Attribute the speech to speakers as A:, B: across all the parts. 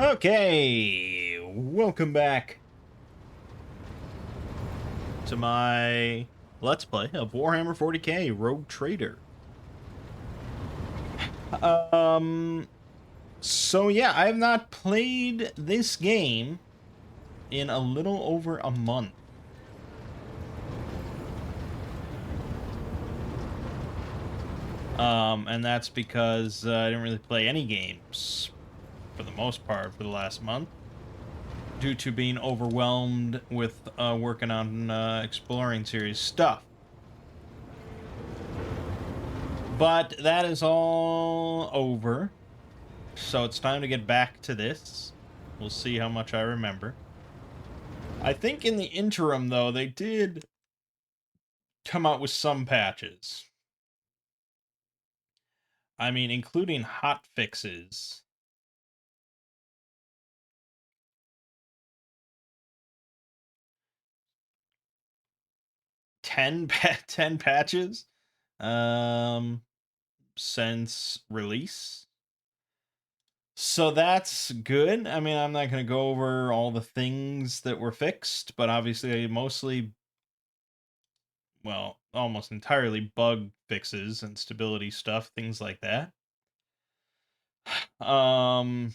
A: Okay, welcome back to my Let's Play of Warhammer 40k Rogue Trader. So yeah, I have not played this game in a little over a month. And that's because I didn't really play any games for the most part for the last month, due to being overwhelmed with working on exploring series stuff. But that is all over, so it's time to get back to this. We'll see how much I remember. I think in the interim, though, they did come out with some patches. I mean, including hot fixes. 10 patches since release. So that's good. I mean, I'm not going to go over all the things that were fixed, but obviously mostly, well, almost entirely bug fixes and stability stuff, things like that. Um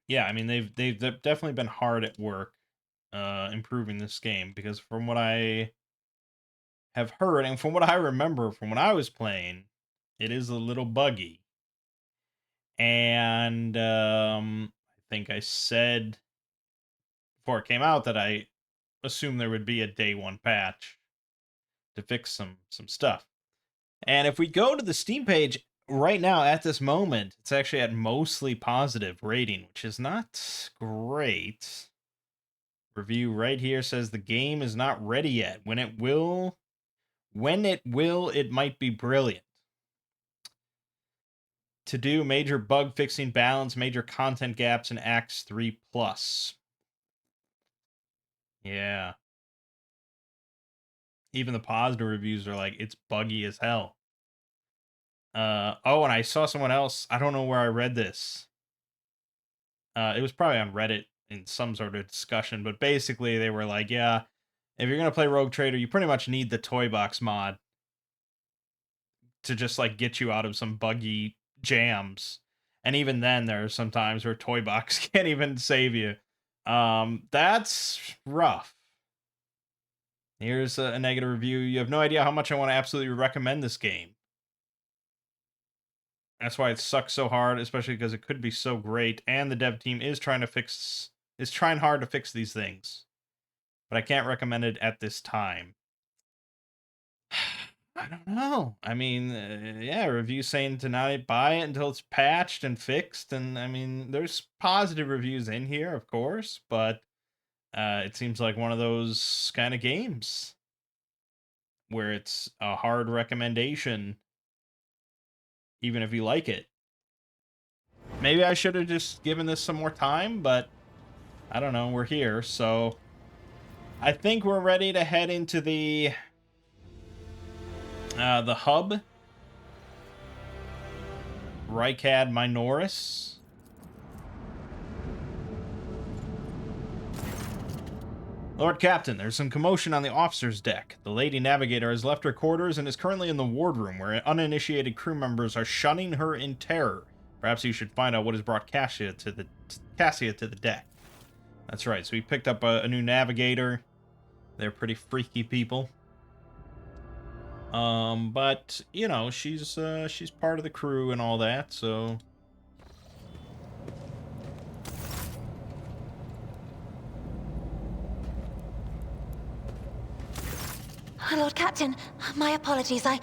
A: yeah, I mean they've definitely been hard at work improving this game, because from what I have heard and from what I remember from when I was playing, it is a little buggy. And I think I said before it came out that I assumed there would be a day one patch to fix some stuff. And if we go to the Steam page right now at this moment, it's actually at mostly positive rating, which is not great. Review right here says the game is not ready yet. When it will, it might be brilliant. To do major bug fixing, balance major content gaps in Acts 3 plus. Yeah. Even the positive reviews are like, it's buggy as hell. Oh, and I saw someone else. I don't know where I read this. It was probably on Reddit in some sort of discussion, but basically they were like, yeah, if you're gonna play Rogue Trader, you pretty much need the toy box mod to just like get you out of some buggy jams. And even then, there are some times where toy box can't even save you. That's rough. Here's a negative review. You have no idea how much I want to absolutely recommend this game. That's why it sucks so hard, especially because it could be so great. And the dev team is trying hard to fix these things. But I can't recommend it at this time. I don't know. I mean, yeah, reviews saying to not buy it until it's patched and fixed. And I mean, there's positive reviews in here, of course, but it seems like one of those kind of games where it's a hard recommendation, even if you like it. Maybe I should have just given this some more time, but I don't know. We're here, so I think we're ready to head into the hub. Rykad Minoris. Lord Captain, there's some commotion on the officer's deck. The Lady Navigator has left her quarters and is currently in the wardroom, where uninitiated crew members are shunning her in terror. Perhaps you should find out what has brought Cassia to the deck. That's right, so we picked up a new navigator. They're pretty freaky people. But you know, she's part of the crew and all that, so.
B: Lord Captain, my apologies. I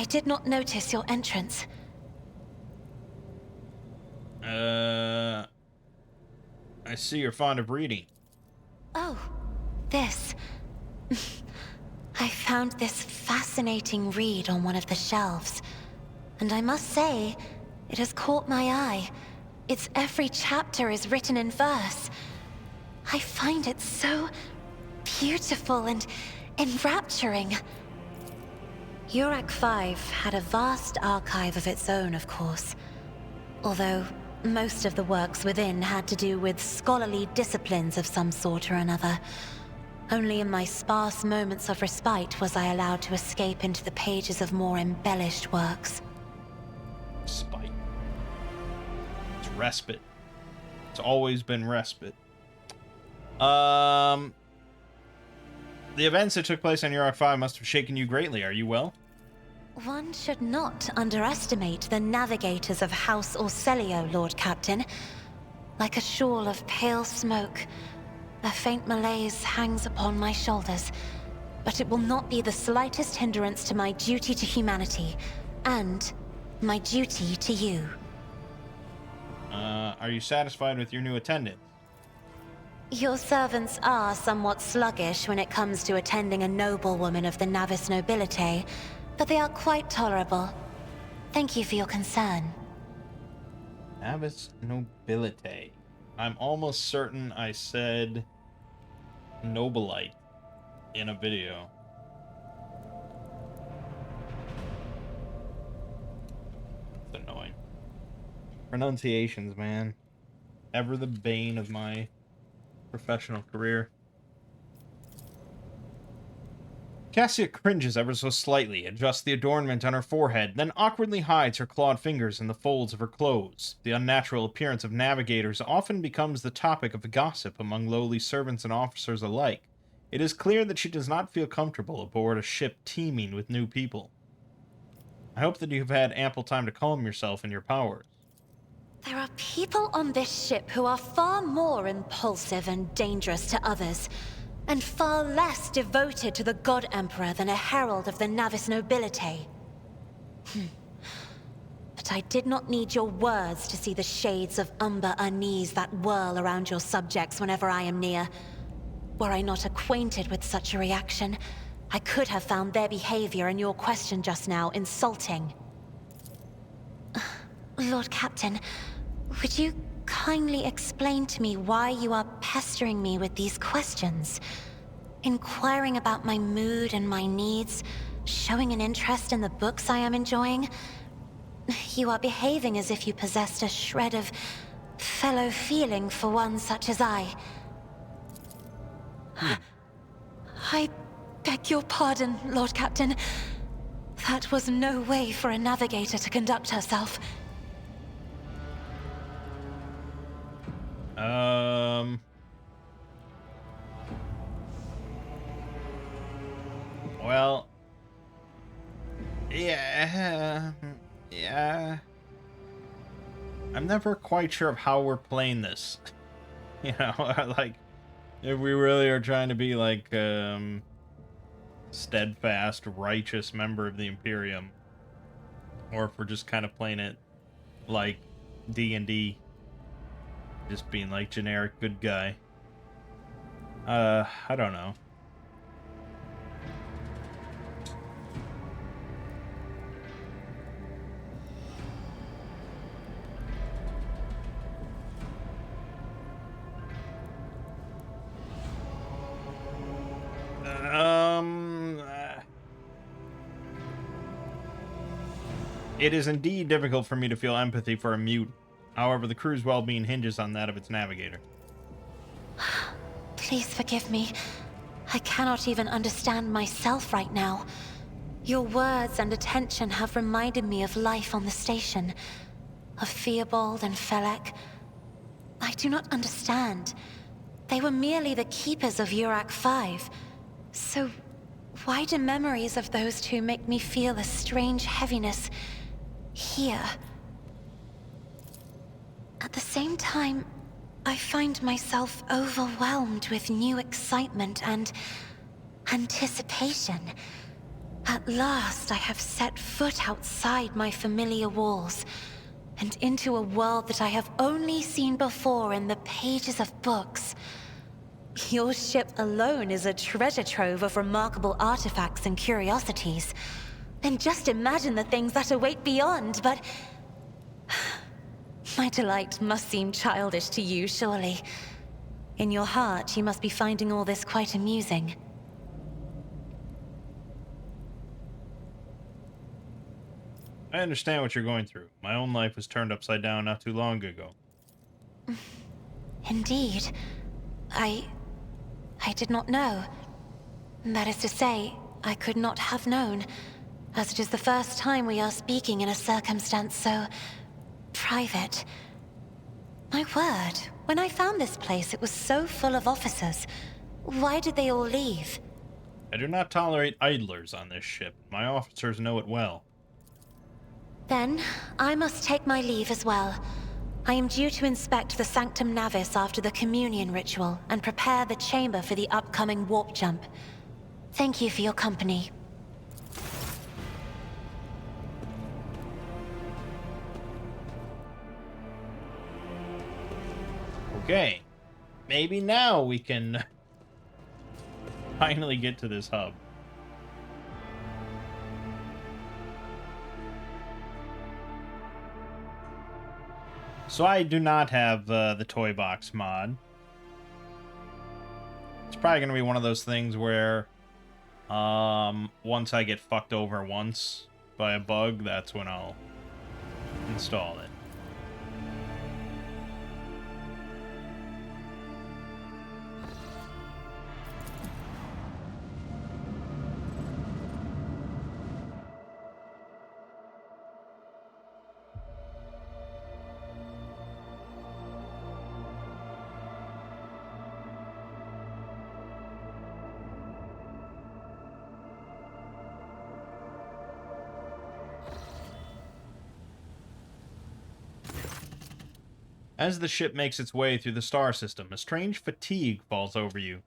B: did not notice your entrance.
A: I see you're fond of reading.
B: Oh, this. I found this fascinating read on one of the shelves, and I must say, it has caught my eye. Its every chapter is written in verse. I find it so beautiful and enrapturing. Urak 5 had a vast archive of its own, of course. Although, Most of the works within had to do with scholarly disciplines of some sort or another. Only in my sparse moments of respite was I allowed to escape into the pages of more embellished works.
A: Spite. It's respite. It's always been respite. The events that took place on Yurok 5 must have shaken you greatly. Are you well?
B: One should not underestimate the navigators of House Orselio, Lord Captain. Like a shawl of pale smoke, a faint malaise hangs upon my shoulders, but it will not be the slightest hindrance to my duty to humanity, and my duty to you.
A: Are you satisfied with your new attendant?
B: Your servants are somewhat sluggish when it comes to attending a noblewoman of the Navis nobility, but they are quite tolerable. Thank you for your concern.
A: Navis nobility. I'm almost certain I said nobilite in a video. It's annoying. Pronunciations, man. Ever the bane of my professional career. Cassia cringes ever so slightly, adjusts the adornment on her forehead, then awkwardly hides her clawed fingers in the folds of her clothes. The unnatural appearance of navigators often becomes the topic of gossip among lowly servants and officers alike. It is clear that she does not feel comfortable aboard a ship teeming with new people. I hope that you've had ample time to calm yourself and your powers.
B: There are people on this ship who are far more impulsive and dangerous to others, and far less devoted to the God Emperor than a herald of the Navis nobility. But I did not need your words to see the shades of umber unease that whirl around your subjects whenever I am near. Were I not acquainted with such a reaction, I could have found their behavior and your question just now insulting. Lord Captain, would you kindly explain to me why you are pestering me with these questions? Inquiring about my mood and my needs, showing an interest in the books I am enjoying. You are behaving as if you possessed a shred of fellow feeling for one such as I. I beg your pardon, Lord Captain. That was no way for a navigator to conduct herself.
A: Well, yeah. I'm never quite sure of how we're playing this. You know, like, if we really are trying to be like, steadfast, righteous member of the Imperium, or if we're just kind of playing it like D&D, just being like generic good guy. I don't know. It is indeed difficult for me to feel empathy for a mute. However, the crew's well-being hinges on that of its navigator.
B: Please forgive me. I cannot even understand myself right now. Your words and attention have reminded me of life on the station, of Theobald and Felek. I do not understand. They were merely the keepers of Yurok 5. So, why do memories of those two make me feel a strange heaviness here? At the same time, I find myself overwhelmed with new excitement and anticipation. At last, I have set foot outside my familiar walls and into a world that I have only seen before in the pages of books. Your ship alone is a treasure trove of remarkable artifacts and curiosities. And just imagine the things that await beyond, but... My delight must seem childish to you, surely. In your heart, you must be finding all this quite amusing.
A: I understand what you're going through. My own life was turned upside down not too long ago.
B: Indeed. I... I did not know. That is to say, I could not have known, as it is the first time we are speaking in a circumstance so... private. My word, when I found this place, it was so full of officers. Why did they all leave?
A: I do not tolerate idlers on this ship. My officers know it well.
B: Then, I must take my leave as well. I am due to inspect the Sanctum Navis after the communion ritual and prepare the chamber for the upcoming warp jump. Thank you for your company.
A: Okay. Maybe now we can finally get to this hub. So I do not have the toy box mod. It's probably going to be one of those things where once I get fucked over once by a bug, that's when I'll install it. As the ship makes its way through the star system, a strange fatigue falls over you.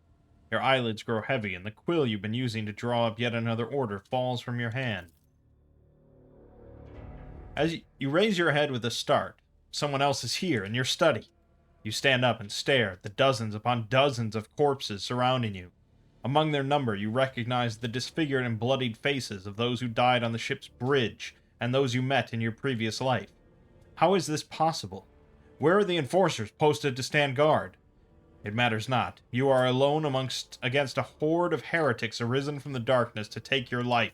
A: Your eyelids grow heavy, and the quill you've been using to draw up yet another order falls from your hand. As you raise your head with a start, someone else is here in your study. You stand up and stare at the dozens upon dozens of corpses surrounding you. Among their number, you recognize the disfigured and bloodied faces of those who died on the ship's bridge and those you met in your previous life. How is this possible? Where are the enforcers posted to stand guard? It matters not. You are alone against a horde of heretics arisen from the darkness to take your life.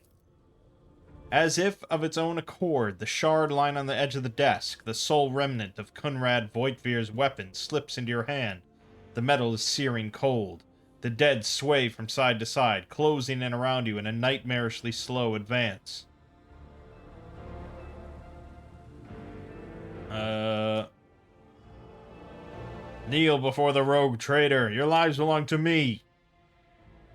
A: As if of its own accord, the shard lying on the edge of the desk, the sole remnant of Kunrad Voigtvir's weapon, slips into your hand. The metal is searing cold. The dead sway from side to side, closing in around you in a nightmarishly slow advance. Kneel before the rogue traitor. Your lives belong to me.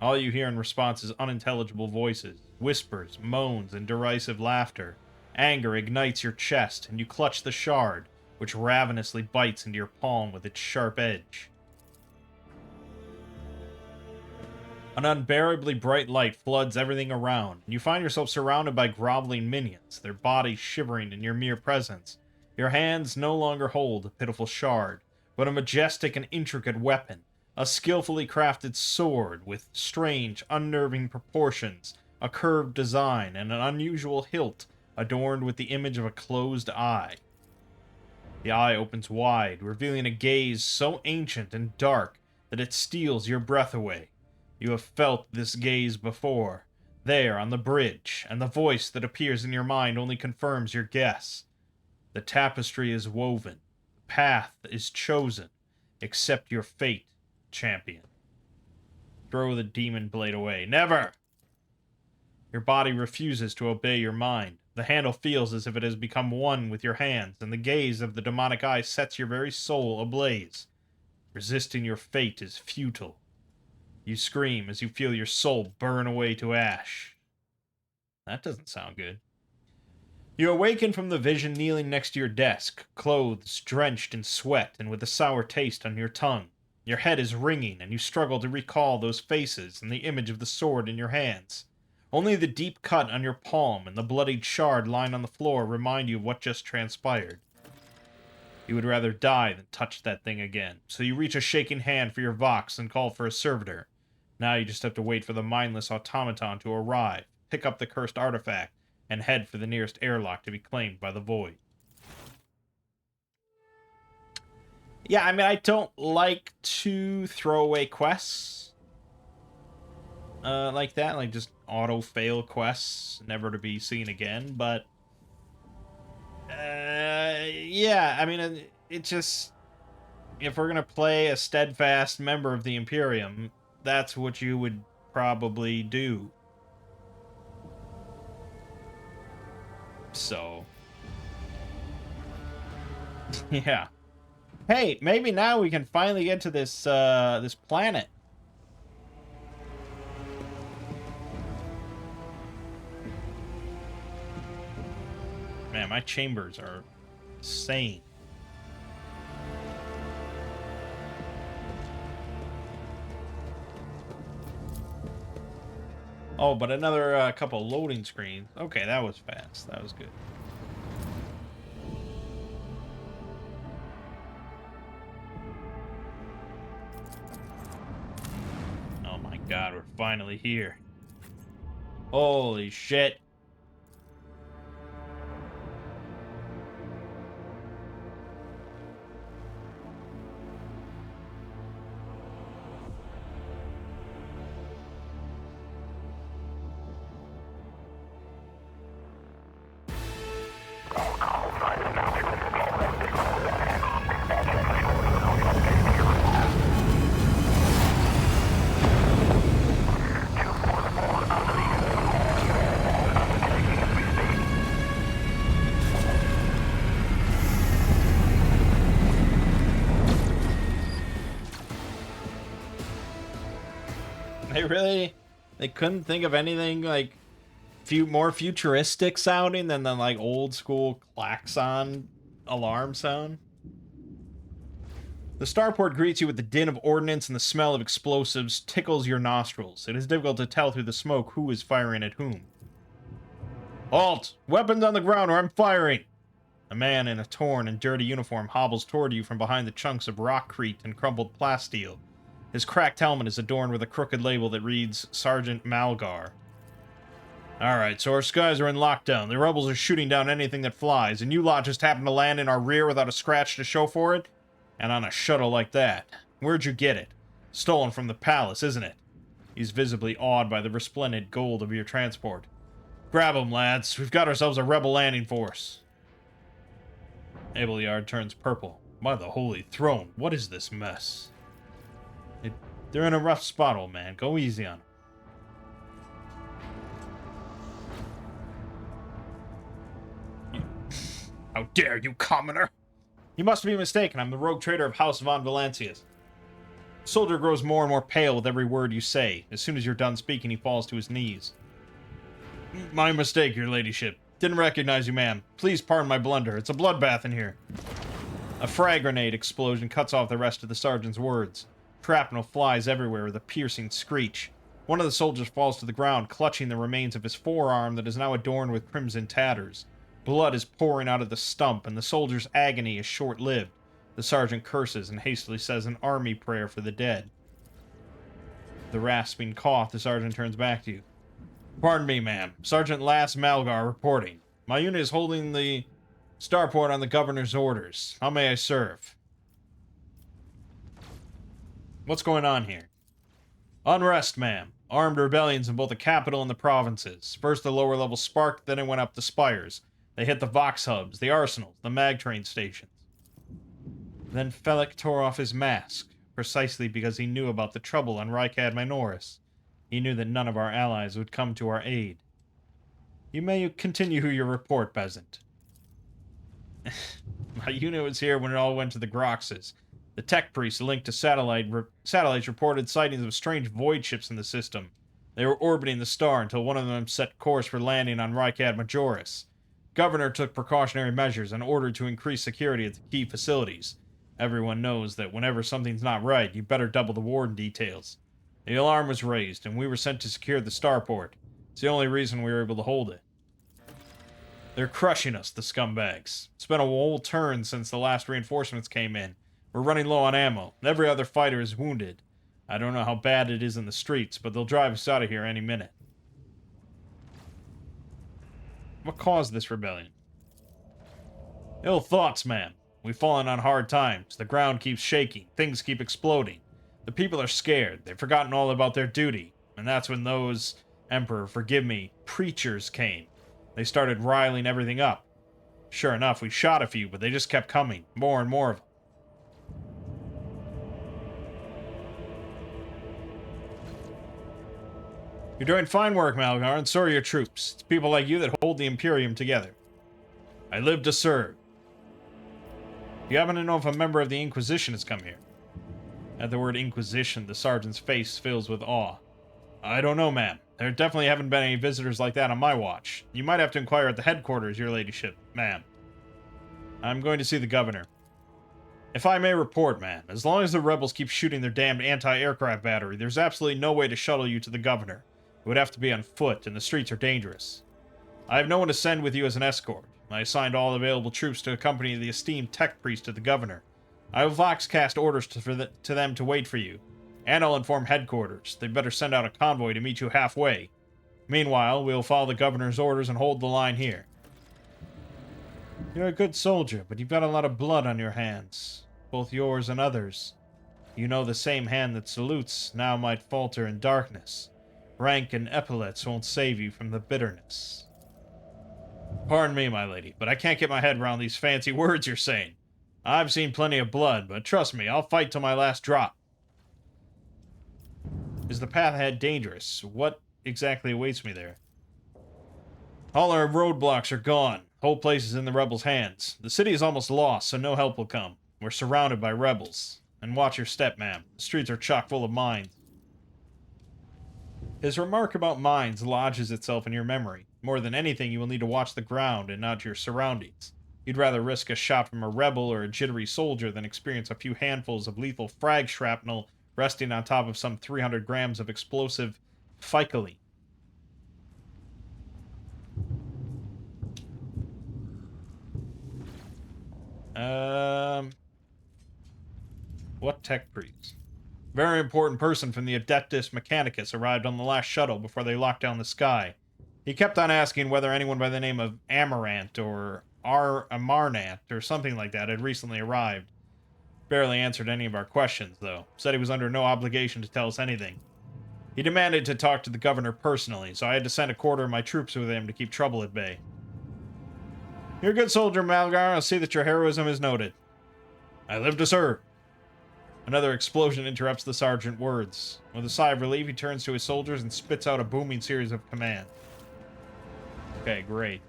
A: All you hear in response is unintelligible voices, whispers, moans, and derisive laughter. Anger ignites your chest, and you clutch the shard, which ravenously bites into your palm with its sharp edge. An unbearably bright light floods everything around, and you find yourself surrounded by groveling minions, their bodies shivering in your mere presence. Your hands no longer hold a pitiful shard, but a majestic and intricate weapon, a skillfully crafted sword with strange, unnerving proportions, a curved design, and an unusual hilt adorned with the image of a closed eye. The eye opens wide, revealing a gaze so ancient and dark that it steals your breath away. You have felt this gaze before, there on the bridge, and the voice that appears in your mind only confirms your guess. The tapestry is woven, the path is chosen. Accept your fate, champion. Throw the demon blade away. Never! Your body refuses to obey your mind. The handle feels as if it has become one with your hands, and the gaze of the demonic eye sets your very soul ablaze. Resisting your fate is futile. You scream as you feel your soul burn away to ash. That doesn't sound good. You awaken from the vision kneeling next to your desk, clothes drenched in sweat and with a sour taste on your tongue. Your head is ringing, and you struggle to recall those faces and the image of the sword in your hands. Only the deep cut on your palm and the bloodied shard lying on the floor remind you of what just transpired. You would rather die than touch that thing again, so you reach a shaking hand for your Vox and call for a servitor. Now you just have to wait for the mindless automaton to arrive, pick up the cursed artifact, and head for the nearest airlock to be claimed by the Void. Yeah, I mean, I don't like to throw away quests like that, like just auto-fail quests, never to be seen again, but Yeah, I mean, it just, if we're gonna play a steadfast member of the Imperium, that's what you would probably do. So, yeah. Hey, maybe now we can finally get to this planet. Man, my chambers are insane. Oh, but another couple loading screens. Okay, that was fast. That was good. Oh my god, we're finally here. Holy shit. They couldn't think of anything like more futuristic sounding than the like old school klaxon alarm sound. The starport greets you with the din of ordnance, and the smell of explosives tickles your nostrils. It is difficult to tell through the smoke who is firing at whom. Halt! Weapons on the ground or I'm firing! A man in a torn and dirty uniform hobbles toward you from behind the chunks of rockcrete and crumpled plasteel. His cracked helmet is adorned with a crooked label that reads Sergeant Malgar. Alright, so our skies are in lockdown. The rebels are shooting down anything that flies, and you lot just happen to land in our rear without a scratch to show for it? And on a shuttle like that. Where'd you get it? Stolen from the palace, isn't it? He's visibly awed by the resplendent gold of your transport. Grab 'em, lads. We've got ourselves a rebel landing force. Abeliard turns purple. By the holy throne, what is this mess? They're in a rough spot, old man. Go easy on them. How dare you, commoner! You must be mistaken. I'm the rogue trader of House von Valancius. The soldier grows more and more pale with every word you say. As soon as you're done speaking, he falls to his knees. My mistake, your ladyship. Didn't recognize you, ma'am. Please pardon my blunder. It's a bloodbath in here. A frag grenade explosion cuts off the rest of the sergeant's words. Shrapnel flies everywhere with a piercing screech. One of the soldiers falls to the ground, clutching the remains of his forearm that is now adorned with crimson tatters. Blood is pouring out of the stump, and the soldier's agony is short-lived. The sergeant curses and hastily says an army prayer for the dead. The rasping cough, the sergeant turns back to you. Pardon me, ma'am. Sergeant Lass Malgar reporting. My unit is holding the starport on the governor's orders. How may I serve? What's going on here? Unrest, ma'am. Armed rebellions in both the capital and the provinces. First the lower levels sparked, then it went up the spires. They hit the Vox hubs, the arsenals, the mag train stations. Then Felix tore off his mask, precisely because he knew about the trouble on Rykad Minoris. He knew that none of our allies would come to our aid. You may continue your report, peasant. My unit was here when it all went to the Groxes. The tech priests linked to satellites reported sightings of strange void ships in the system. They were orbiting the star until one of them set course for landing on Rykad Majoris. Governor took precautionary measures and ordered to increase security at the key facilities. Everyone knows that whenever something's not right, you better double the warden details. The alarm was raised, and we were sent to secure the starport. It's the only reason we were able to hold it. They're crushing us, the scumbags. It's been a whole turn since the last reinforcements came in. We're running low on ammo. Every other fighter is wounded. I don't know how bad it is in the streets, but they'll drive us out of here any minute. What caused this rebellion? Ill thoughts, ma'am. We've fallen on hard times. The ground keeps shaking. Things keep exploding. The people are scared. They've forgotten all about their duty. And that's when those, Emperor, forgive me, preachers came. They started riling everything up. Sure enough, we shot a few, but they just kept coming. More and more of them. You're doing fine work, Malgar, and so are your troops. It's people like you that hold the Imperium together. I live to serve. Do you happen to know if a member of the Inquisition has come here? At the word Inquisition, the sergeant's face fills with awe. I don't know, ma'am. There definitely haven't been any visitors like that on my watch. You might have to inquire at the headquarters, your ladyship, ma'am. I'm going to see the governor. If I may report, man, as long as the rebels keep shooting their damned anti-aircraft battery, there's absolutely no way to shuttle you to the governor. It would have to be on foot, and the streets are dangerous. I have no one to send with you as an escort. I assigned all available troops to accompany the esteemed tech priest to the governor. I will voxcast orders to them to wait for you. And I'll inform headquarters. They better send out a convoy to meet you halfway. Meanwhile, we'll follow the governor's orders and hold the line here. You're a good soldier, but you've got a lot of blood on your hands. Both yours and others. You know the same hand that salutes now might falter in darkness. Rank and epaulets won't save you from the bitterness. Pardon me, my lady, but I can't get my head around these fancy words you're saying. I've seen plenty of blood, but trust me, I'll fight till my last drop. Is the path ahead dangerous? What exactly awaits me there? All our roadblocks are gone. The whole place is in the rebels' hands. The city is almost lost, so no help will come. We're surrounded by rebels. And watch your step, ma'am. The streets are chock full of mines. His remark about mines lodges itself in your memory. More than anything, you will need to watch the ground and not your surroundings. You'd rather risk a shot from a rebel or a jittery soldier than experience a few handfuls of lethal frag shrapnel resting on top of some 300 grams of explosive fically. What tech priest? Very important person from the Adeptus Mechanicus arrived on the last shuttle before they locked down the sky. He kept on asking whether anyone by the name of Amarant or Amarnant or something like that had recently arrived. Barely answered any of our questions, though. Said he was under no obligation to tell us anything. He demanded to talk to the governor personally, so I had to send a quarter of my troops with him to keep trouble at bay. You're a good soldier, Malgar. I'll see that your heroism is noted. I live to serve. Another explosion interrupts the sergeant's words. With a sigh of relief, he turns to his soldiers and spits out a booming series of commands. Okay, great.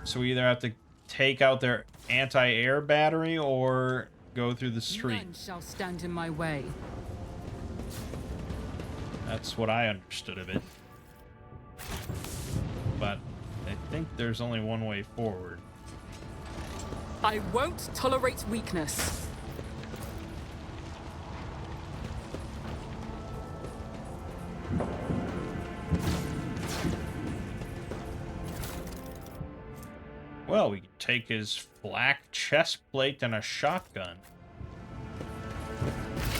A: So we either have to take out their anti-air battery or go through the street.
C: None shall stand in my way.
A: That's what I understood of it. But I think there's only one way forward.
C: I won't tolerate weakness.
A: Well, we can take his flak chest plate and a shotgun.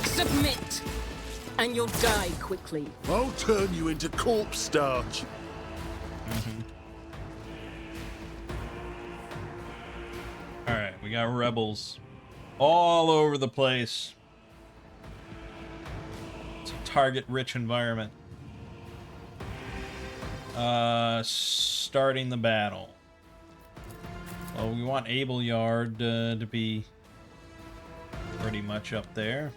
C: Submit, and you'll die quickly.
D: I'll turn you into corpse starch.
A: Alright, we got rebels all over the place. It's a target-rich environment. Starting the battle. Well, we want Abelyard to be pretty much up there.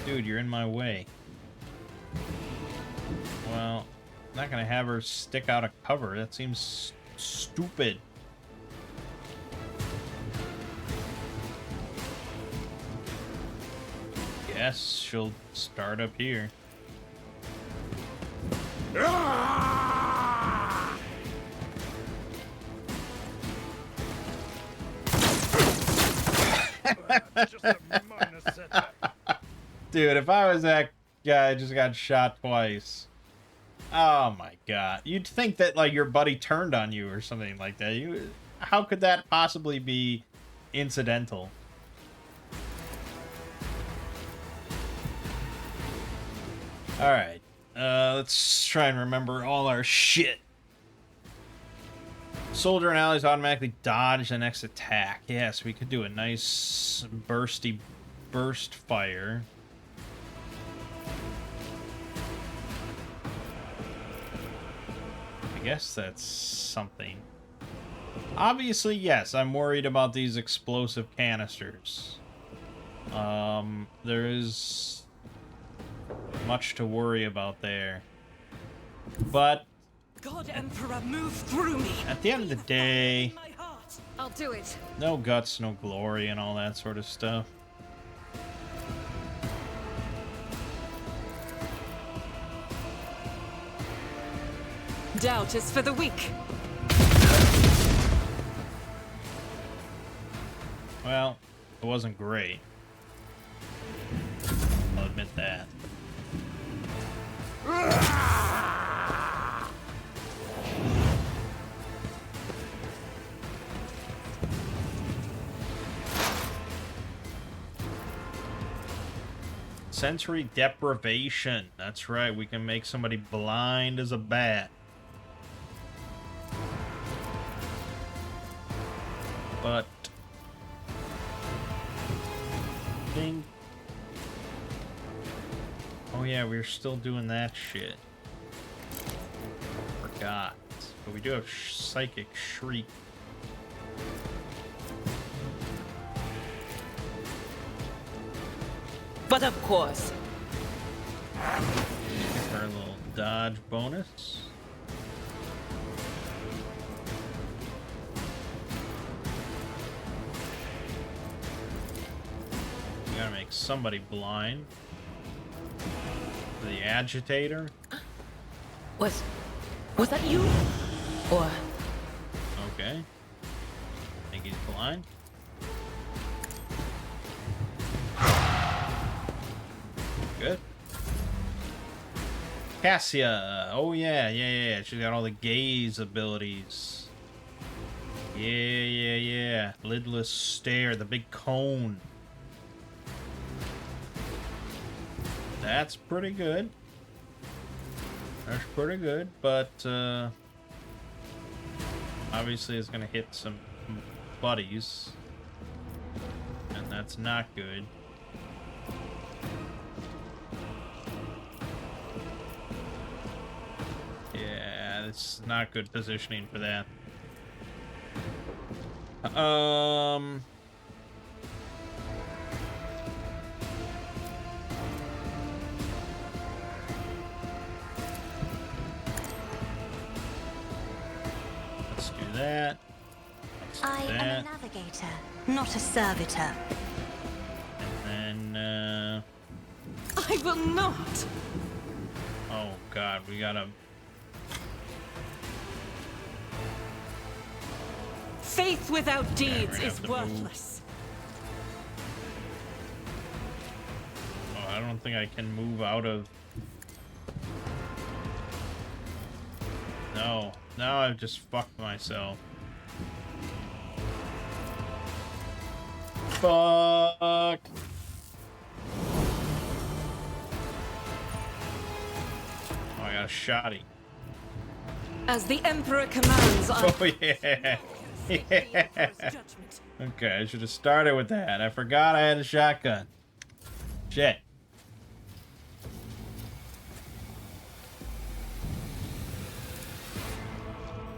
A: Dude, you're in my way. Well, I'm not gonna have her stick out of cover. That seems stupid. Guess she'll start up here. Dude, if I was that guy, I just got shot twice. Oh my god. You'd think that, like, your buddy turned on you or something like that. How could that possibly be incidental? Alright. Let's try and remember all our shit. Soldier and allies automatically dodge the next attack. Yes, we could do a nice bursty burst fire. I guess that's something. Obviously, yes, I'm worried about these explosive canisters. There is much to worry about there. But
C: God Emperor, move through me.
A: at the end of the day,
C: My heart. I'll do it.
A: no guts, no glory, and all that sort of stuff.
C: Doubt is for the weak.
A: Well, it wasn't great. I'll admit that. Sensory deprivation. That's right, we can make somebody blind as a bat. But ding. Oh yeah, we're still doing that shit. Forgot. But we do have psychic shriek.
C: But of course.
A: Get our little dodge bonus. We gotta make somebody blind. The agitator.
C: Was that you? Or
A: Okay. Think he's blind. Good. Cassia. Oh yeah. She's got all the gaze abilities. Yeah. Lidless stare, the big cone. That's pretty good. That's pretty good, but obviously it's gonna hit some buddies, and that's not good. Yeah, it's not good positioning for that. Let's do that. Let's do
B: I am
A: that.
B: a navigator, not a servitor.
A: And then,
C: I will not.
A: oh god, we gotta.
C: Faith without deeds
A: gonna
C: is
A: have to move.
C: worthless.
A: Oh, I don't think I can move out of. No, now I've just fucked myself. Fuck. Oh, I got a shotty.
C: As the Emperor commands, I
A: Oh yeah. Yeah. Okay, I should have started with that. I forgot I had a shotgun. Shit.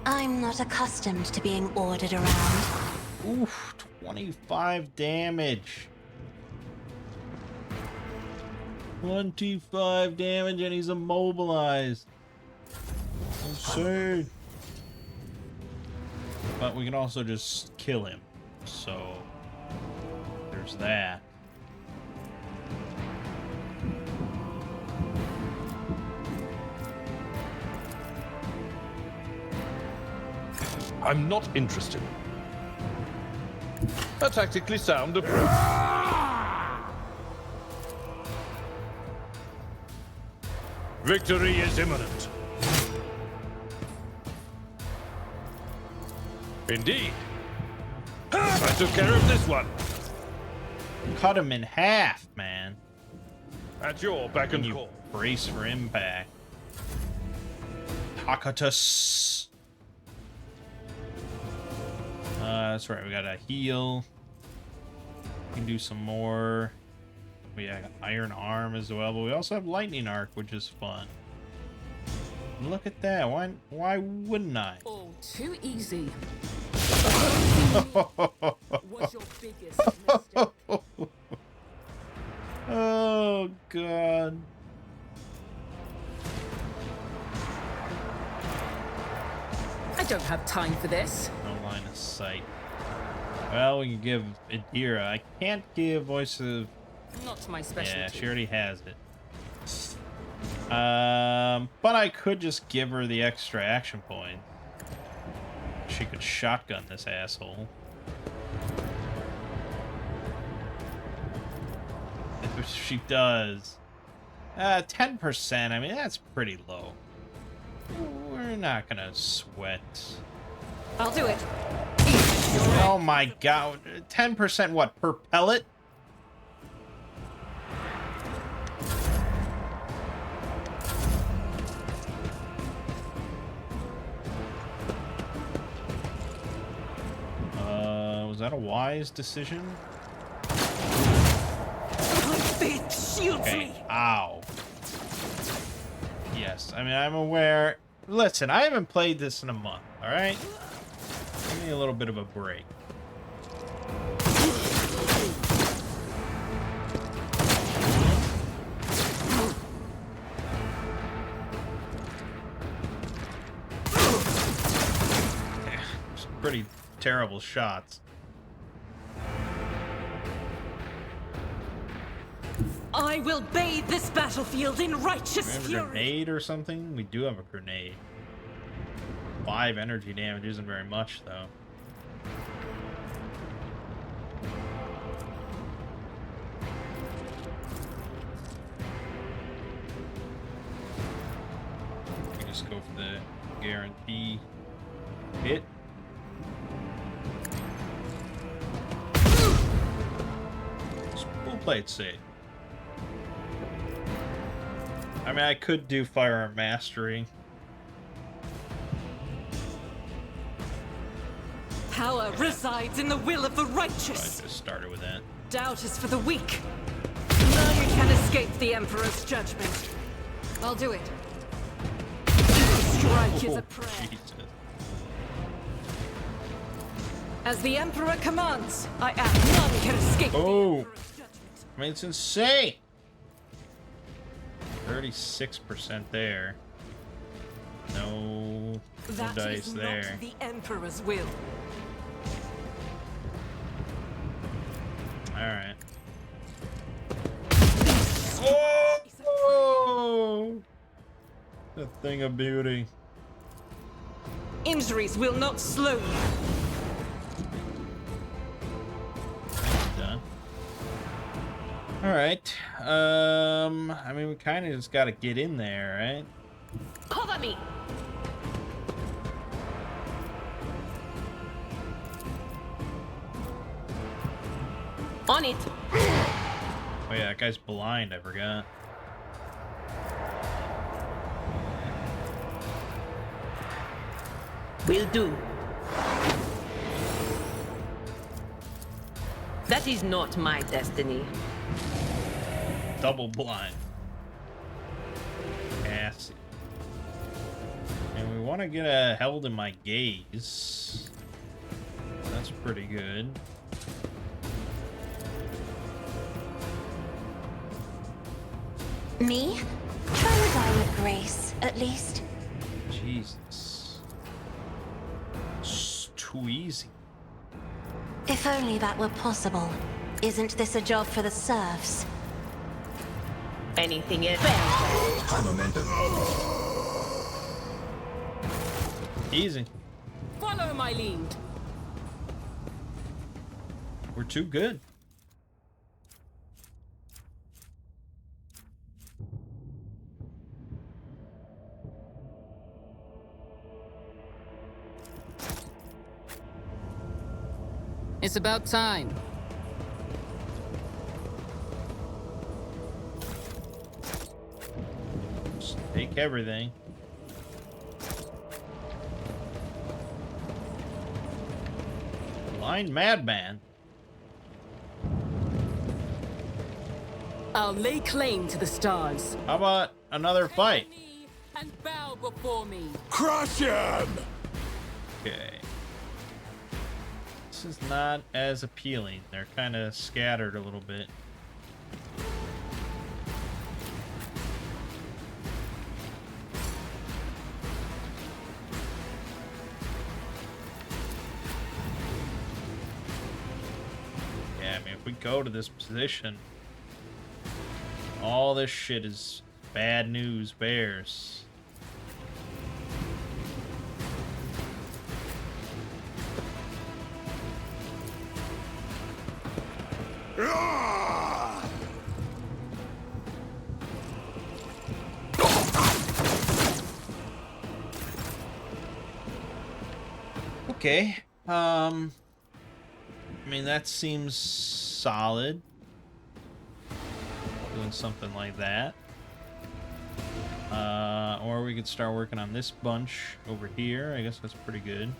B: I'm not accustomed to being ordered around.
A: Oof, 25 damage. 25 damage and he's immobilized. Insane. But we can also just kill him. So there's that.
E: I'm not interested. A tactically sound approach. Victory is imminent. Indeed. I took care of this one.
A: Cut him in half, man.
E: At your beck
A: And
E: and
A: you
E: call.
A: brace for impact. Hakatus. That's right. We got a heal. We can do some more. We have iron arm as well, but we also have lightning arc, which is fun. Look at that. Why wouldn't I?
C: All too easy. What's your biggest mistake?
A: Oh god.
C: I don't have time for this.
A: No line of sight. Well, we can give Adira. I can't give voice of...
C: Not my specialty.
A: Yeah, she already has it. But I could just give her the extra action point. She could shotgun this asshole. If she does. 10%, I mean, that's pretty low. We're not gonna sweat.
C: I'll do it.
A: Oh my god. 10% what, per pellet? Was that a wise decision? Okay, ow. Yes, I mean, I'm aware. Listen, I haven't played this in a month, alright? Give me a little bit of a break. Some pretty terrible shots.
C: I will bathe this battlefield in righteous
A: Do we have a
C: fury.
A: grenade or something? We do have a grenade. 5 energy damage isn't very much, though. We just go for the guarantee hit. We'll play it safe. I mean, I could do firearm mastery.
C: Power resides in the will of the
A: So I
C: righteous.
A: just started with that.
C: Doubt is for the weak. None can escape the Emperor's judgment. I'll do it. Strike is a prayer.
A: Jesus.
C: As the Emperor commands, I act. None can escape
A: Oh.
C: the Emperor's judgment.
A: I mean, it's insane. 36% there. No
C: That
A: dice
C: is
A: there.
C: not the Emperor's will.
A: All right. Oh! The thing of beauty.
C: Injuries will not slow you.
A: Done. All right. I mean, we kind of just got to get in there, right?
C: Cover me! On it!
A: Oh yeah, that guy's blind. I forgot.
F: Will do. That is not my destiny.
A: Double blind. Cassie. And we want to get a held in my gaze. That's pretty good.
B: Me? Try to die with grace, at least.
A: Jesus. It's too easy.
B: If only that were possible. Isn't this a job for the serfs?
F: Anything else?
A: Easy.
C: Follow my lead.
A: We're too good.
C: It's about time.
A: Just take everything. Blind madman.
C: I'll lay claim to the stars.
A: How about another fight?
C: And bow before me.
D: Crush him!
A: Okay. This is not as appealing. They're kind of scattered a little bit. Yeah, I mean, if we go to this position, all this shit is bad news bears.
D: Ah!
A: Okay. I mean, that seems solid. Doing something like that. Or we could start working on this bunch over here. I guess that's pretty good.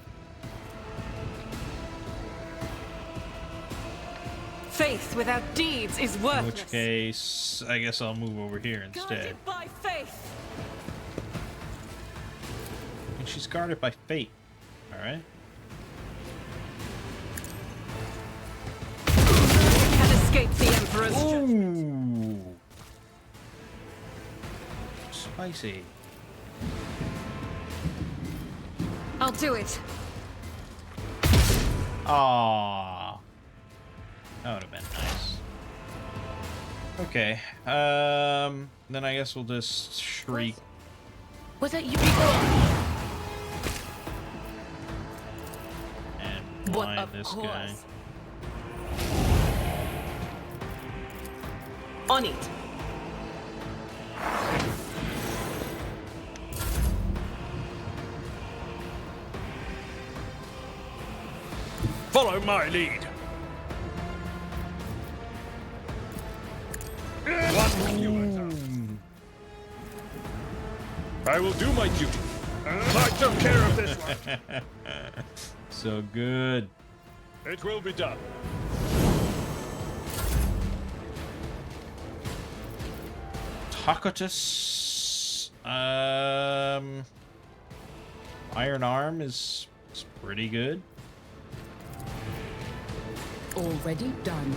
C: Faith without deeds is worthless.
A: In which case, I guess I'll move over here instead.
C: Guided by faith.
A: And she's guarded by fate. Alright.
C: Can escape the Emperor's judgment.
A: Ooh. Spicy.
C: I'll do it.
A: Aww. That would have been nice. Okay. Then I guess we'll just shriek.
C: Was it you?
A: And
C: What,
A: blind
C: of
A: this
C: course.
A: guy.
F: On it.
E: Follow my lead. I will do my duty. I took care of this one.
A: So good.
E: It will be done.
A: Tacitus. Iron Arm is pretty good.
C: Already done.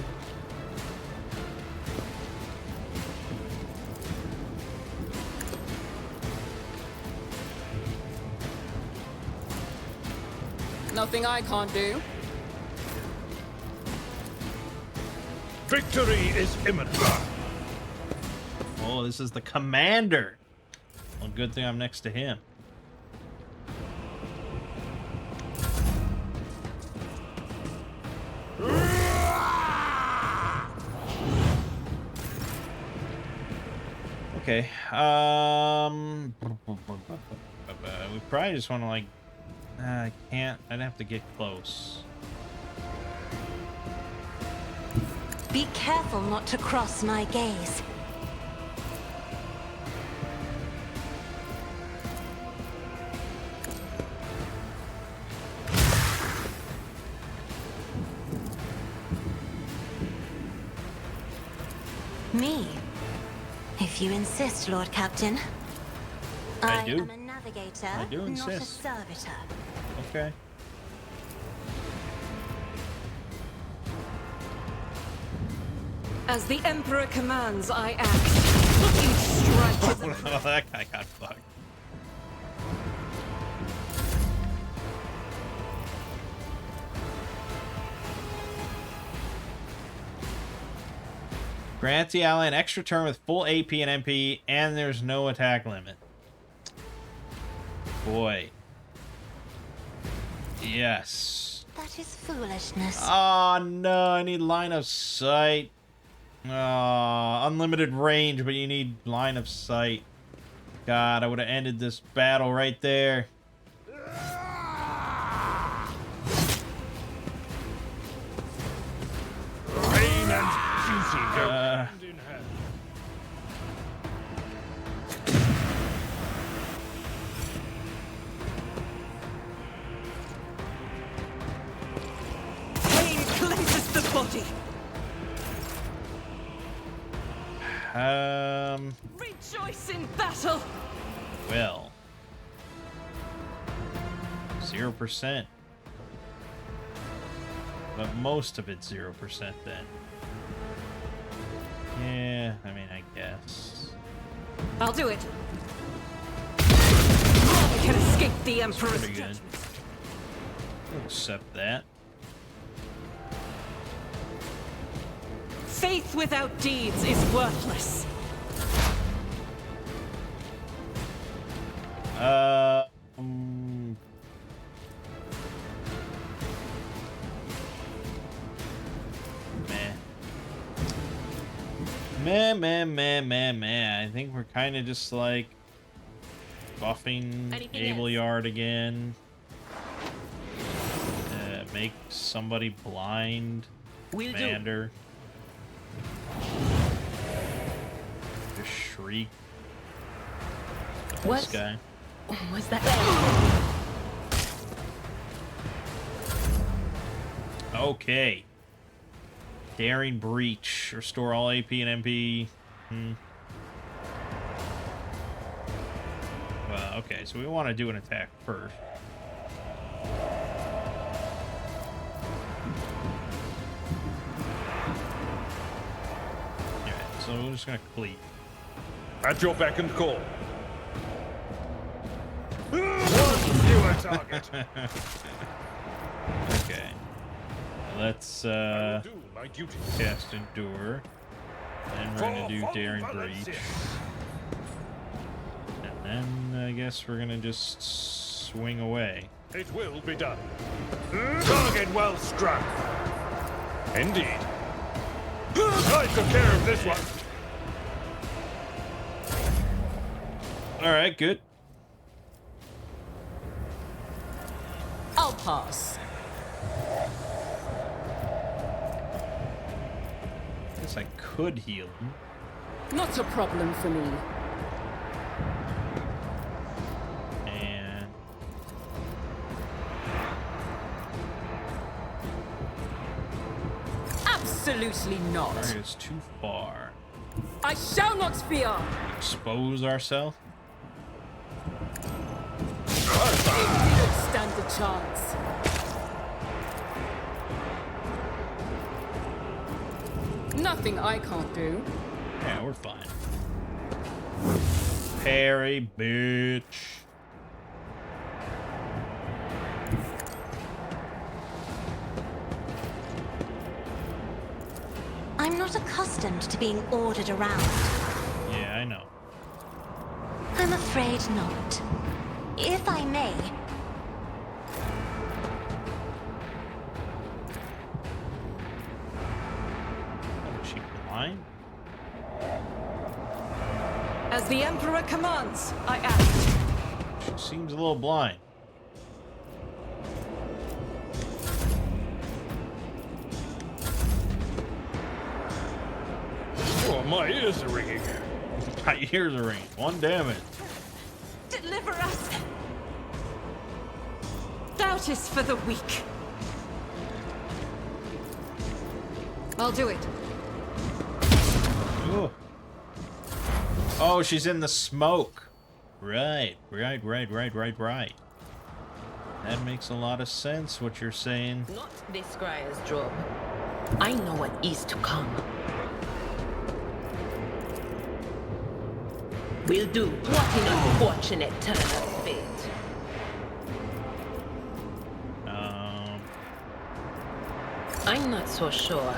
C: Nothing I can't do.
E: Victory is imminent.
A: Oh, this is the commander. Well, good thing I'm next to him. Okay. We probably just want to like. I can't. I'd have to get close.
B: Be careful not to cross my gaze. Me? If you insist, Lord Captain.
A: I do.
B: am a navigator,
A: I do
B: not a
A: insist.
B: servitor.
A: Okay.
C: As the Emperor commands, I act. You strike with a
A: Oh, that guy got fucked. Grants the ally an extra turn with full AP and MP, and there's no attack limit. Boy. Yes.
B: That is foolishness.
A: Oh no, I need line of sight. Unlimited range, but you need line of sight. God, I would have ended this battle right there.
E: Pain and duty go hand in hand.
C: body. Rejoice in battle.
A: Well, 0%. But most of it's 0% then. Yeah, I mean, I guess.
C: I'll do it. None can escape the Emperor's
A: Pretty good.
C: judgment.
A: We'll accept that.
C: Faith without deeds is worthless.
A: I think we're kind of just like buffing
F: Anything
A: Abelyard again. Make somebody blind.
F: Will do.
A: Commander. Just shriek. This
F: What's
A: guy.
F: What's that?
A: Okay. Daring Breach. Restore all AP and MP. Well, okay, so we want to do an attack first. Alright, so we're just gonna cleave.
E: At your beck and call.
D: Fewer target.
A: Okay. Let's
E: I will do my duty.
A: cast Endure. Then we're gonna do Daring Breach. And then I guess we're gonna just swing away.
E: It will be done.
D: Target well struck.
E: Indeed. I took care of this one.
A: Alright, good.
C: I'll pass.
A: Guess I could heal him.
C: Not a problem for me.
A: And
C: Absolutely not.
A: target is too far.
C: I shall not fear.
A: Expose ourselves.
C: You don't stand a chance. Nothing I can't do.
A: Yeah, we're fine. Parry, bitch.
B: I'm not accustomed to being ordered around.
A: Yeah, I know.
B: I'm afraid not. If I may,
A: Oh, she blind?
C: As the Emperor commands, I act.
A: She seems a little blind.
E: Oh, my ears are ringing.
A: My ears are ringing. 1 damage.
C: Deliver us. Doubt is for the weak. I'll do it.
A: Ooh. Oh, she's in the smoke. Right. That makes a lot of sense, what you're saying.
F: Not this scryer's job. I know what is to come. We'll do. What an unfortunate turn of fate. I'm not so sure.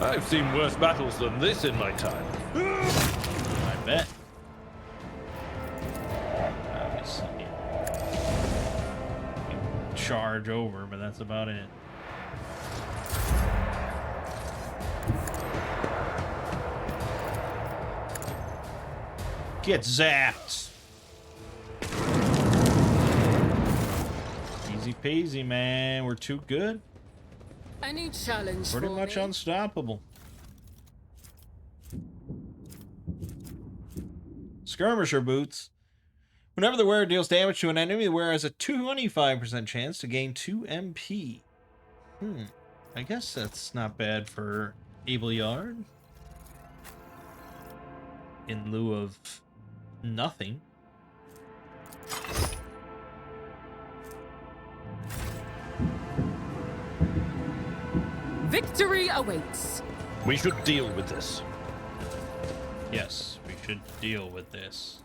E: I've seen worse battles than this in my time.
A: I bet. Obviously. Charge over, but that's about it. Get zapped. Easy peasy, man. We're too good.
C: Any challenge
A: Pretty
C: for
A: much
C: me?
A: unstoppable. Skirmisher boots. Whenever the wearer deals damage to an enemy, the wearer has a 25% chance to gain 2 MP. I guess that's not bad for Abelard. In lieu of nothing.
C: Victory awaits.
E: We should deal with this.
A: Yes, we should deal with this.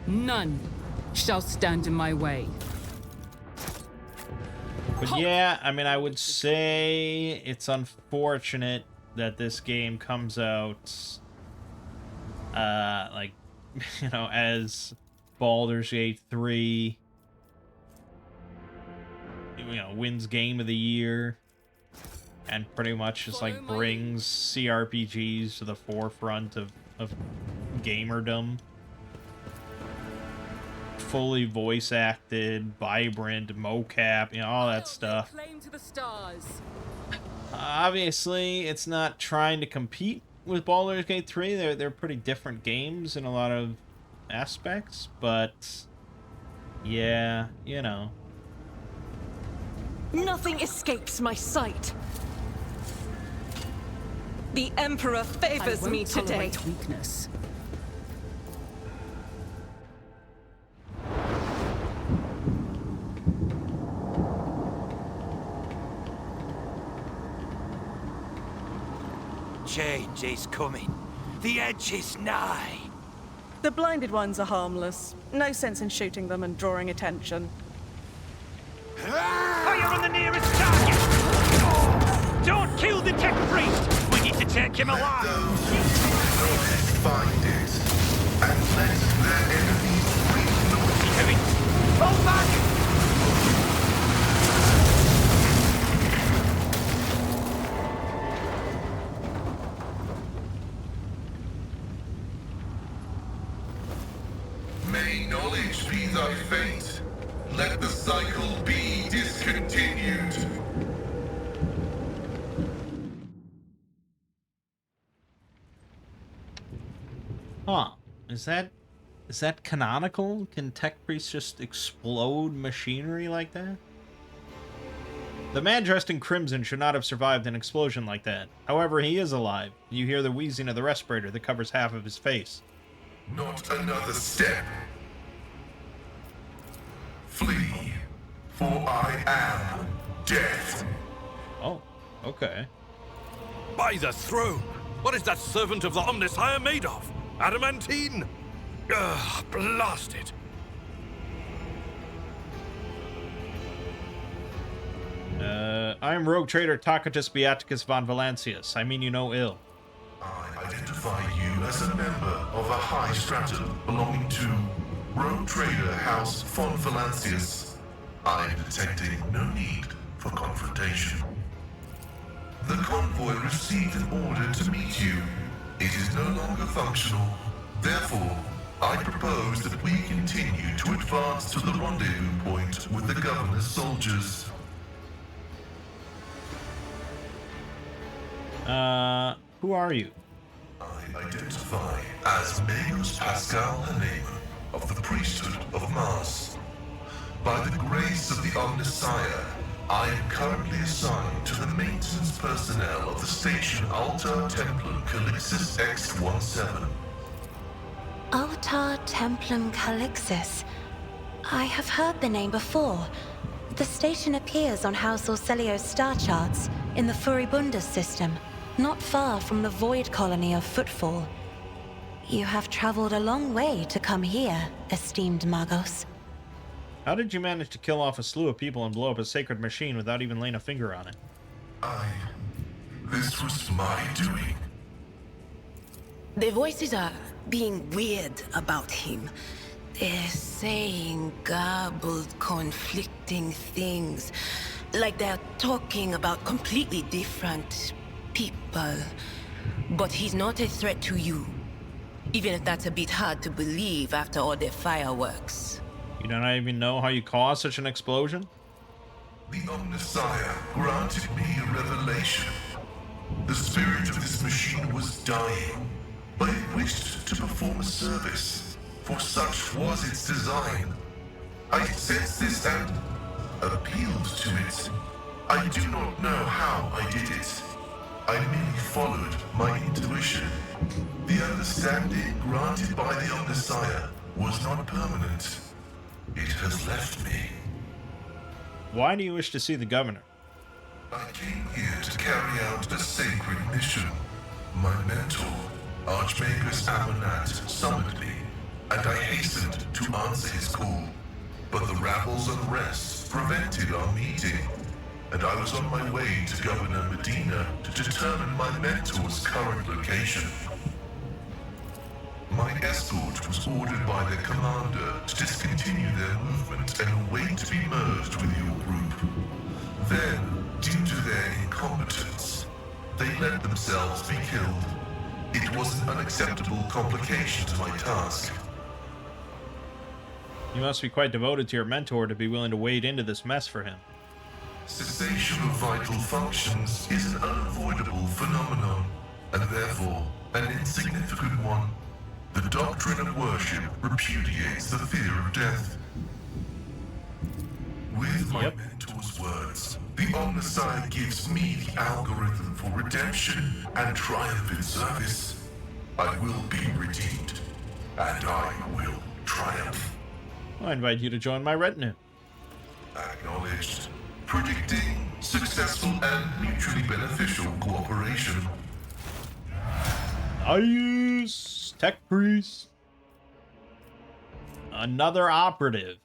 C: None shall stand in my way.
A: But yeah, I mean, I would say it's unfortunate that this game comes out, like, you know, as Baldur's Gate 3, you know, wins Game of the Year, and pretty much just, like, brings CRPGs to the forefront of gamerdom. Fully voice acted, vibrant, mocap, you know, all that stuff.
C: Claim to the stars.
A: Obviously, it's not trying to compete with Baldur's Gate 3. They're pretty different games in a lot of aspects, but yeah, you know.
C: Nothing escapes my sight. The Emperor favors me today. Weakness.
D: Change is coming. The edge is nigh.
G: The blinded ones are harmless. No sense in shooting them and drawing attention.
D: Fire on the nearest target! Don't kill the tech priest! We need to take him alive!
H: Find it and let their enemies reload.
D: Fall back!
H: May knowledge be thy fate. Let the cycle be discontinued.
A: Huh. Is that canonical? Can tech priests just explode machinery like that? The man dressed in crimson should not have survived an explosion like that. However, he is alive. You hear the wheezing of the respirator that covers half of his face.
H: Not another step. Flee, for I am death.
A: Oh, okay.
E: By the throne! What is that servant of the Omnissiah made of? Adamantine? Ugh, blast it!
A: I am rogue trader Tacitus Beaticus von Valancius. I mean you no ill.
H: I identify you as a member of a high stratum belonging to Rogue Trader House von Valancius. I am detecting no need for confrontation. The convoy received an order to meet you. It is no longer functional. Therefore, I propose that we continue to advance to the rendezvous point with the governor's soldiers.
A: Who are you?
H: I identify as Magus Pascal Hanema of the priesthood of Mars. By the grace of the Omnissiah, I am currently assigned to the maintenance personnel of the station Altar Templum Calixis X-17.
B: Altar Templum Calixis. I have heard the name before. The station appears on House Orselio's star charts in the Furibundus system, not far from the void colony of Footfall. You have traveled a long way to come here, esteemed Magos.
A: How did you manage to kill off a slew of people and blow up a sacred machine without even laying a finger on it?
H: This was my doing.
F: The voices are being weird about him. They're saying garbled, conflicting things. Like they're talking about completely different people. But he's not a threat to you. Even if that's a bit hard to believe after all the fireworks.
A: You don't even know how you caused such an explosion?
H: The Omnissiah granted me a revelation. The spirit of this machine was dying, but it wished to perform a service, for such was its design. I sensed this and appealed to it. I do not know how I did it. I merely followed my intuition. The understanding granted by the Omnissiah was not permanent. It has left me.
A: Why do you wish to see the governor?
H: I came here to carry out a sacred mission. My mentor, Archmagus Amonat, summoned me, and I hastened to answer his call. But the rabble's unrest prevented our meeting, and I was on my way to Governor Medina to determine my mentor's current location. My escort was ordered by their commander to discontinue their movement and wait to be merged with your group. Then, due to their incompetence, they let themselves be killed. It was an unacceptable complication to my task.
A: You must be quite devoted to your mentor to be willing to wade into this mess for him.
H: Cessation of vital functions is an unavoidable phenomenon, and therefore an insignificant one. The doctrine of worship repudiates the fear of death. With my mentor's words, the Omnissiah gives me the algorithm for redemption and triumph in service. I will be redeemed, and I will triumph.
A: I invite you to join my retinue.
H: Acknowledged. Predicting successful and mutually beneficial cooperation.
A: Nice! Tech priest. Another operative.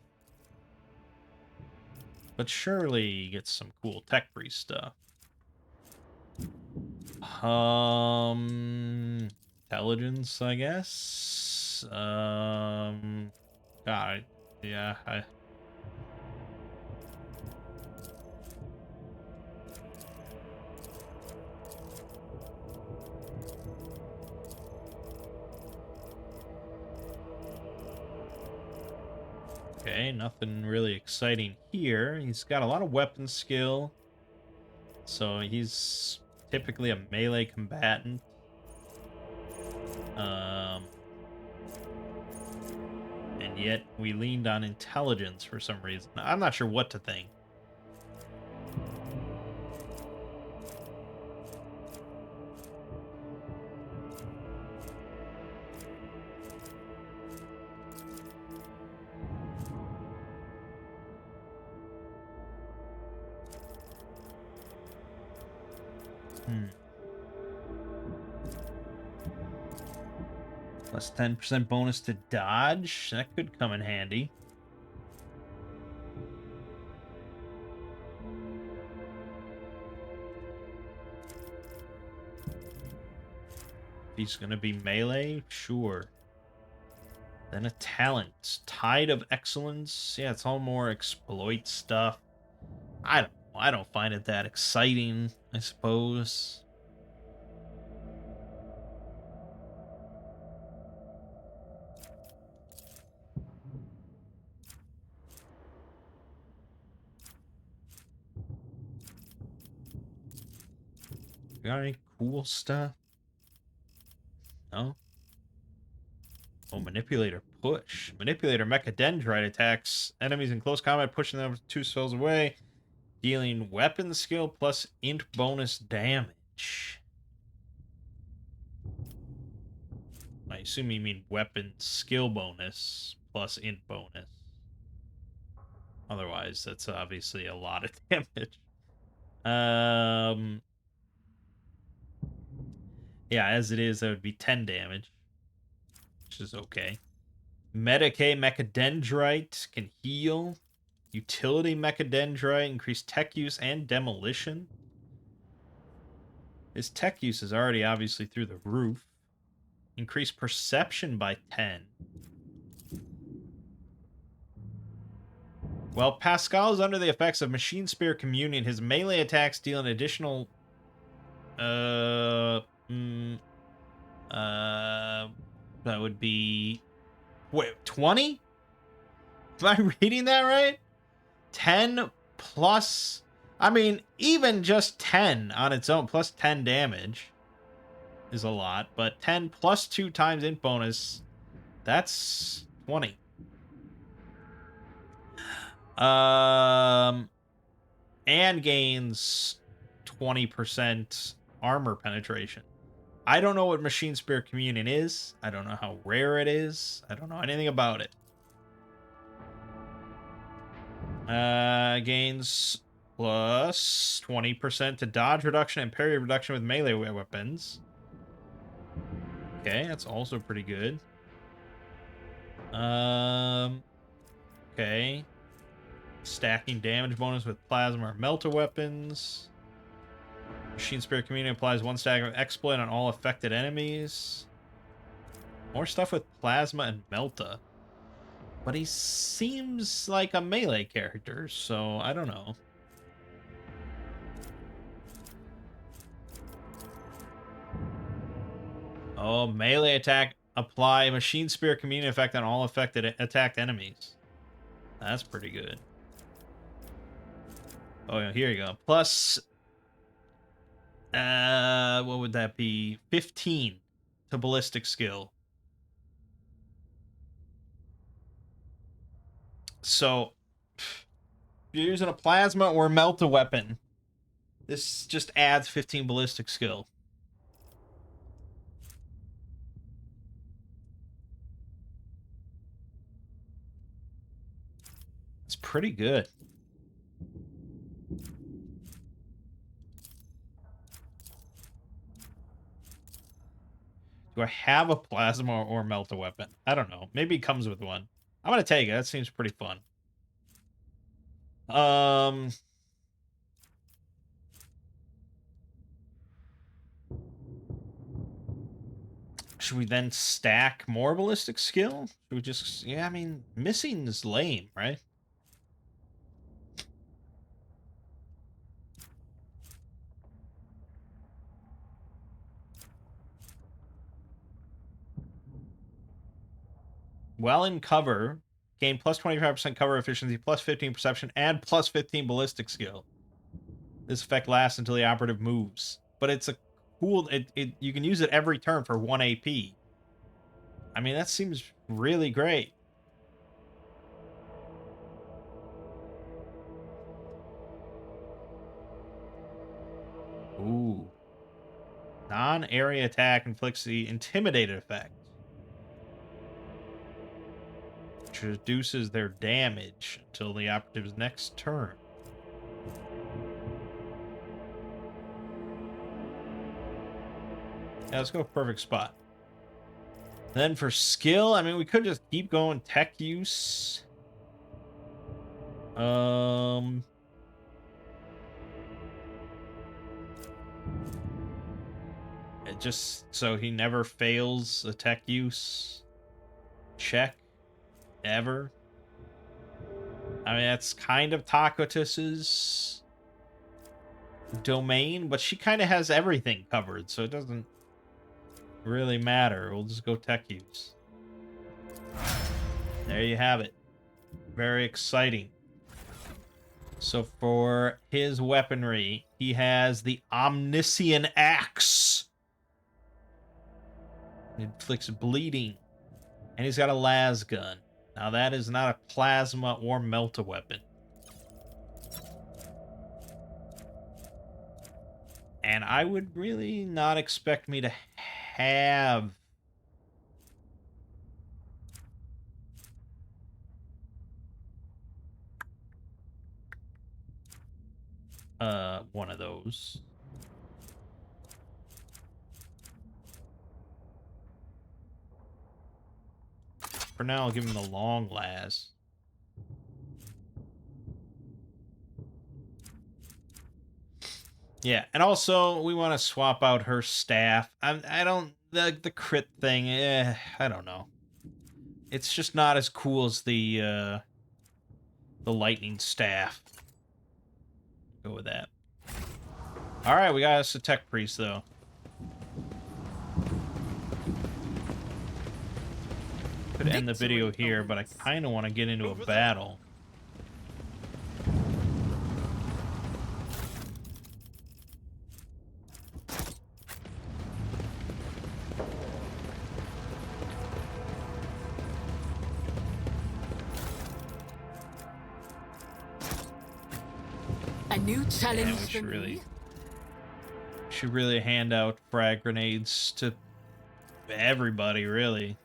A: But surely get some cool tech priest stuff. Intelligence, I guess. God, yeah, Okay, nothing really exciting here. He's got a lot of weapon skill. So he's typically a melee combatant. And yet we leaned on intelligence for some reason. I'm not sure what to think. Plus 10% bonus to dodge. That could come in handy. If he's going to be melee, sure. Then a talent. Tide of Excellence. Yeah, it's all more exploit stuff. I don't find it that exciting, I suppose. Got any cool stuff? No? Oh, Manipulator Push. Manipulator Mechadendrite attacks enemies in close combat, pushing them 2 spells away, dealing weapon skill plus int bonus damage. I assume you mean weapon skill bonus plus int bonus. Otherwise, that's obviously a lot of damage. Yeah, as it is, that would be 10 damage, which is okay. Medicae Mechadendrite can heal. Utility Mechadendrite, increase tech use and demolition. His tech use is already obviously through the roof. Increase perception by 10. While Pascal is under the effects of Machine Spear Communion, his melee attacks deal an additional... that would be... Wait, 20? Am I reading that right? 10 plus, I mean, even just 10 on its own, plus 10 damage is a lot, but 10 plus 2 times int bonus, that's 20. And gains 20% armor penetration. I don't know what Machine Spear Communion is. I don't know how rare it is. I don't know anything about it. Gains plus 20% to dodge reduction and parry reduction with melee weapons. Okay, that's also pretty good. Okay. Stacking damage bonus with plasma or melta weapons. Machine Spirit Communion applies 1 stack of exploit on all affected enemies. More stuff with plasma and melta. But he seems like a melee character, so I don't know. Oh, melee attack. Apply Machine Spear Communion effect on all affected attacked enemies. That's pretty good. Oh, yeah, here you go. Plus, what would that be? 15 to ballistic skill. So, if you're using a plasma or melta weapon, this just adds 15 ballistic skill. It's pretty good. Do I have a plasma or melta weapon? I don't know. Maybe it comes with one. I'm gonna take it. That seems pretty fun. Should we then stack more ballistic skill? Should we just... Yeah, I mean, missing is lame, right? While in cover, gain plus 25% cover efficiency, plus 15 perception, and plus 15 ballistic skill. This effect lasts until the operative moves. But it's a cool... You can use it every turn for 1 AP. I mean, that seems really great. Ooh. Non-area attack inflicts the intimidated effect, which reduces their damage until the operative's next turn. Yeah, let's go perfect spot. Then for skill, I mean, we could just keep going tech use. It just so he never fails a tech use check ever. I mean, that's kind of Tacitus's domain, but she kind of has everything covered, so it doesn't really matter. We'll just go tech use. There you have it. Very exciting. So for his weaponry, he has the Omniscient Axe. It inflicts bleeding. And he's got a las gun. Now that is not a plasma or melta weapon. And I would really not expect me to have one of those. For now, I'll give him the long las. Yeah, and also we want to swap out her staff. I don't the crit thing. I don't know. It's just not as cool as the lightning staff. Go with that. All right, we got us a tech priest though. Could end the video here, but I kind of want to get into a battle.
C: new challenge
A: we
C: for
A: should
C: me?
A: really hand out frag grenades to everybody, really.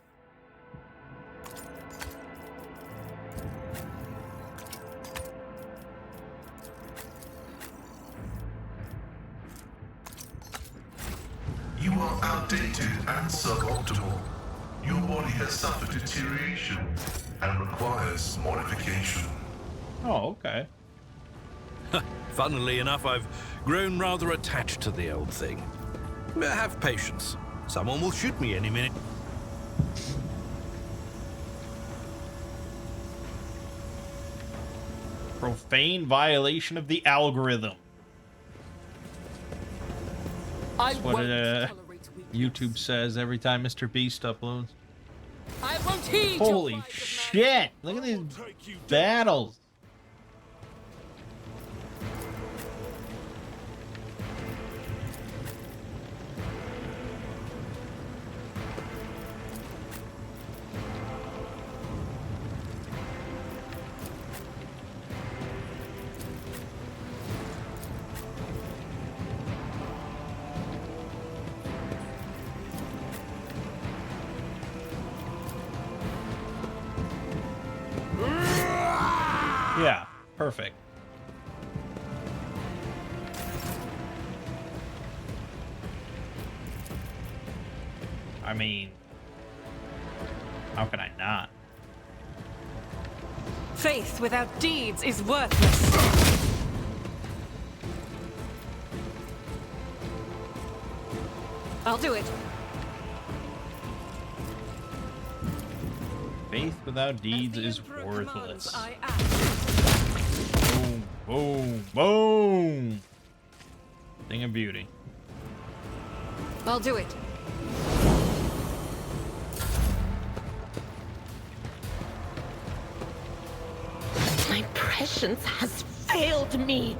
H: You are outdated and suboptimal. Your body has suffered deterioration and requires modification.
A: Oh, okay.
E: Funnily enough, I've grown rather attached to the old thing. Have patience. Someone will shoot me any minute.
A: Profane violation of the algorithm.
C: I
A: That's what
C: won't tolerate weakness.
A: YouTube says every time Mr. Beast uploads.
C: I won't heed your
A: Holy
C: cries of
A: shit! Look at these battles. Yeah, perfect. I mean, how can I not?
C: Faith without deeds is worthless. I'll do it.
A: Faith without deeds
C: As the
A: is
C: Emperor
A: worthless.
C: commands, I act.
A: Boom, boom, boom. Thing of beauty.
C: I'll do it.
F: My prescience has failed me.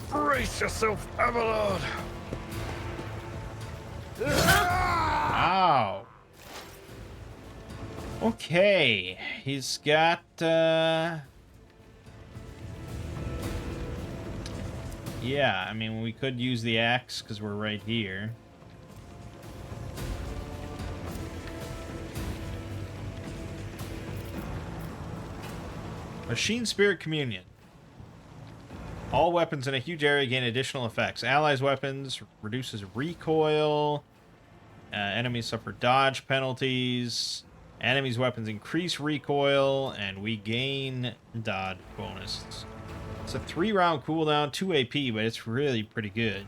E: Brace yourself, Abelard!
A: Ow. Okay, he's got, yeah, I mean, we could use the axe because we're right here. Machine Spirit Communion. All weapons in a huge area gain additional effects. Allies' weapons reduces recoil. Enemies suffer dodge penalties. Enemies' weapons increase recoil, and we gain dodge bonuses. It's a 3-round cooldown, 2 AP, but it's really pretty good.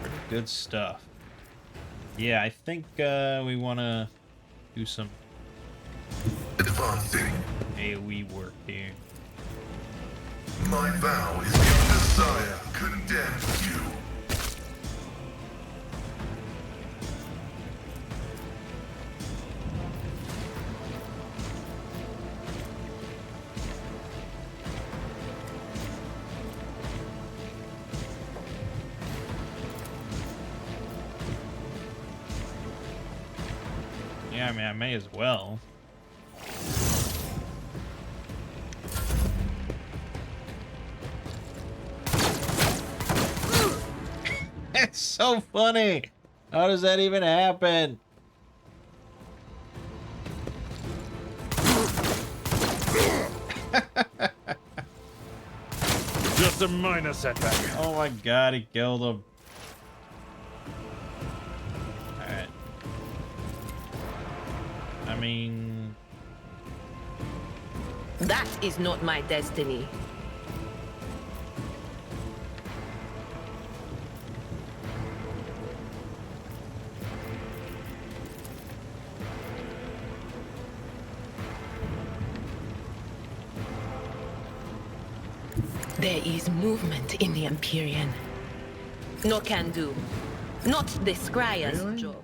A: Pretty good stuff. Yeah, I think we want to do some
H: Advancing.
A: AoE work here.
H: My vow is your desire condemns you.
A: Yeah, I mean, I may as well. It's so funny. How does that even happen?
E: Just a minor setback.
A: Oh my god, he killed him. Alright. I mean...
F: That is not my destiny. There is movement in the Empyrean. No can do. Not the Scryer's
A: Really?
F: job.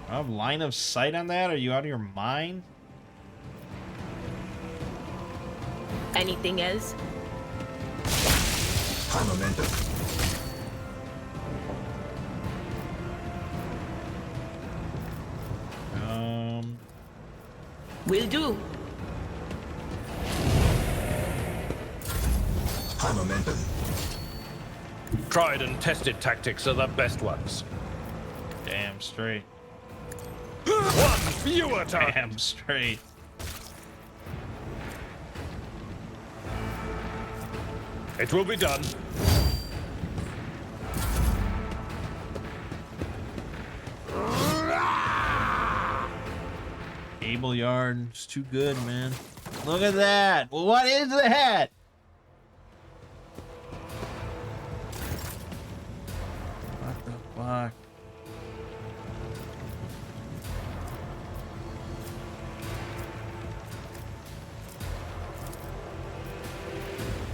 A: I have line of sight on that? Are you out of your mind?
F: Anything else? Will do.
I: High momentum.
E: Tried and tested tactics are the best ones.
A: Damn straight.
E: One fewer time.
A: Damn straight.
E: It will be done.
A: Cable yard. It's too good, man. Look at that. What is that? What the fuck?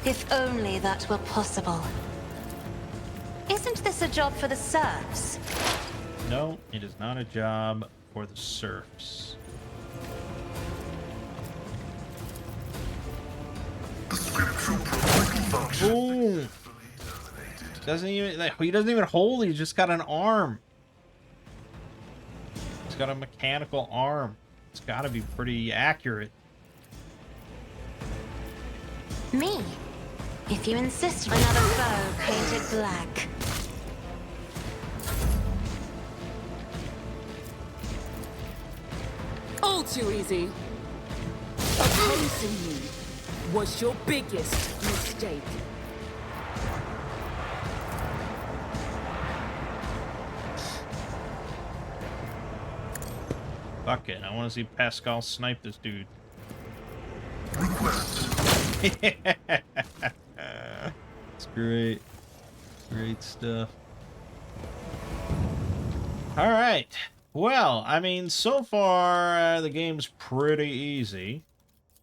B: If only that were possible. Isn't this a job for the serfs?
A: No, it is not a job for the serfs.
H: The scriptural protocol function.
A: Boom. Doesn't even like, he doesn't even hold. He's just got an arm. He's got a mechanical arm. It's got to be pretty accurate.
B: Me? If you insist. Another foe painted black.
C: All too easy. Opposing me was your biggest mistake.
A: Fuck it. I want to see Pascal snipe this dude. It's great. Great stuff. All right. Well, I mean, so far the game's pretty easy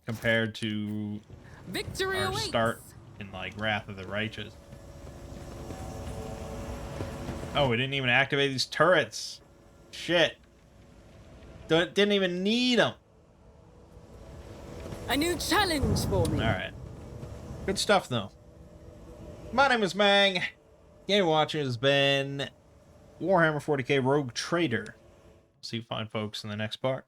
A: compared to
C: Victory
A: our
C: awaits.
A: start in like Wrath of the Righteous. Oh, we didn't even activate these turrets. Shit. Didn't even need them.
C: A new challenge for me.
A: All right. Good stuff, though. My name is Mangg. Game watching has been Warhammer 40k Rogue Trader. See you fine folks in the next part.